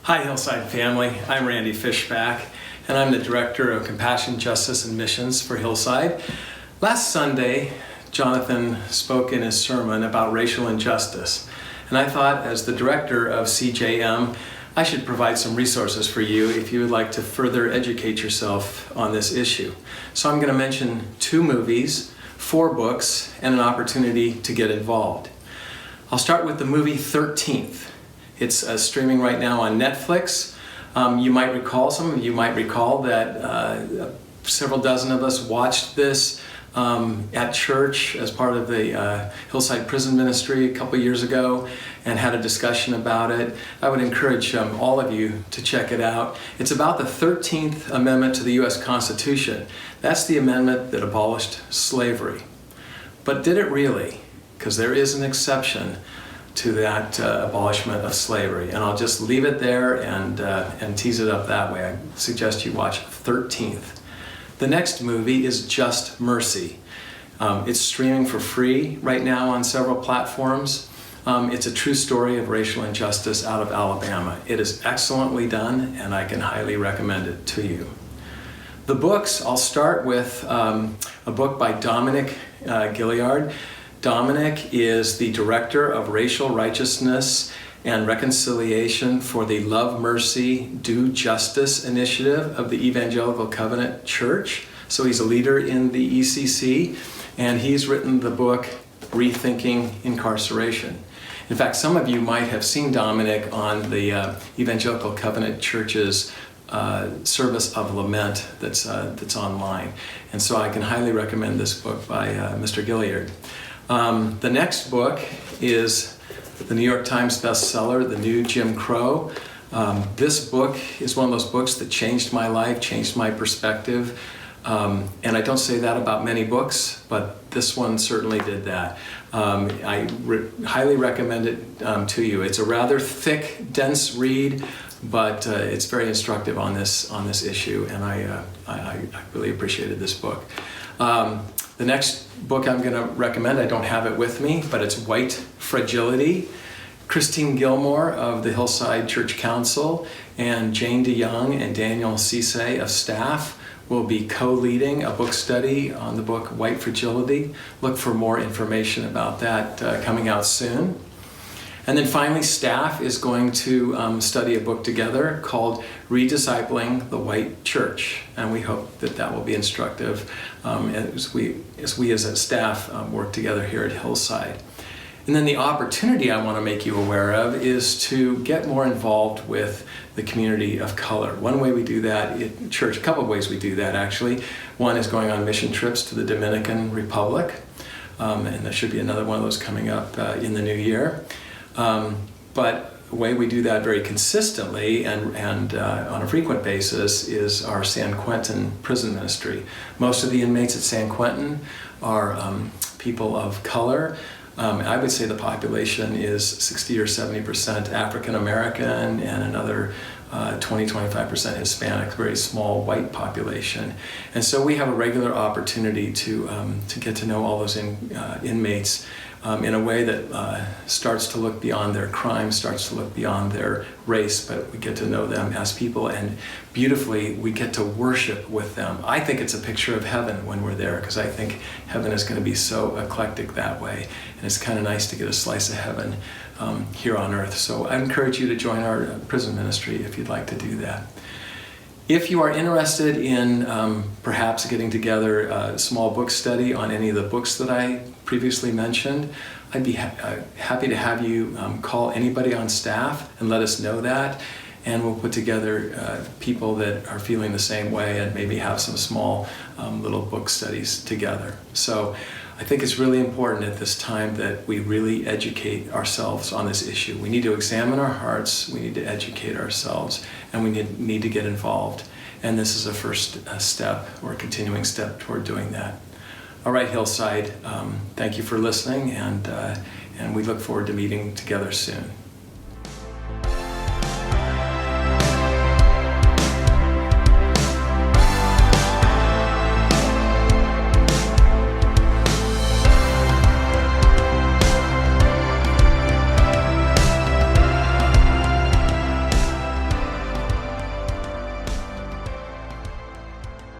Hi Hillside family, I'm Randy Fischback and I'm the Director of Compassion, Justice and Missions for Hillside. Last Sunday, Jonathan spoke in his sermon about racial injustice, and I thought as the Director of CJM, I should provide some resources for you if you would like to further educate yourself on this issue. So I'm going to mention 2 movies, 4 books, and an opportunity to get involved. I'll start with the movie 13th. It's streaming right now on Netflix. Some of you might recall that several dozen of us watched this at church as part of the Hillside Prison Ministry a couple years ago and had a discussion about it. I would encourage all of you to check it out. It's about the 13th Amendment to the U.S. Constitution. That's the amendment that abolished slavery. But did it really? Because there is an exception to that abolishment of slavery. And I'll just leave it there and tease it up that way. I suggest you watch 13th. The next movie is Just Mercy. It's streaming for free right now on several platforms. It's a true story of racial injustice out of Alabama. It is excellently done, and I can highly recommend it to you. The books, I'll start with a book by Dominic Gilliard. Dominic is the Director of Racial Righteousness and Reconciliation for the Love, Mercy, Do Justice initiative of the Evangelical Covenant Church. So he's a leader in the ECC, and he's written the book Rethinking Incarceration. In fact, some of you might have seen Dominic on the Evangelical Covenant Church's service of lament that's online. And so I can highly recommend this book by Mr. Gilliard. The next book is the New York Times bestseller, The New Jim Crow. This book is one of those books that changed my life, changed my perspective. And I don't say that about many books, but this one certainly did that. I highly recommend it to you. It's a rather thick, dense read, but it's very instructive on this issue, and I really appreciated this book. The next book I'm going to recommend, I don't have it with me, but it's White Fragility. Christine Gilmore of the Hillside Church Council and Jane DeYoung and Daniel Cisse of staff will be co-leading a book study on the book White Fragility. Look for more information about that coming out soon. And then finally, staff is going to study a book together called Rediscipling the White Church. And we hope that that will be instructive as we as a staff work together here at Hillside. And then the opportunity I want to make you aware of is to get more involved with the community of color. One way we do that in church, a couple of ways we do that actually. One is going on mission trips to the Dominican Republic. And there should be another one of those coming up in the new year. But the way we do that very consistently and on a frequent basis is our San Quentin prison ministry. Most of the inmates at San Quentin are people of color. I would say the population is 60 or 70% African American and another 20-25% Hispanic, very small white population. And so we have a regular opportunity to get to know all those inmates in a way that starts to look beyond their crime, starts to look beyond their race, but we get to know them as people, and beautifully we get to worship with them. I think it's a picture of heaven when we're there, because I think heaven is going to be so eclectic that way, and it's kind of nice to get a slice of heaven here on earth. So I encourage you to join our prison ministry if you'd like to do that. If you are interested in perhaps getting together a small book study on any of the books that I previously mentioned, I'd be happy to have you call anybody on staff and let us know that, and we'll put together people that are feeling the same way and maybe have some small little book studies together. So I think it's really important at this time that we really educate ourselves on this issue. We need to examine our hearts, we need to educate ourselves, and we need to get involved. And this is a first step or a continuing step toward doing that. All right, Hillside, thank you for listening, and we look forward to meeting together soon.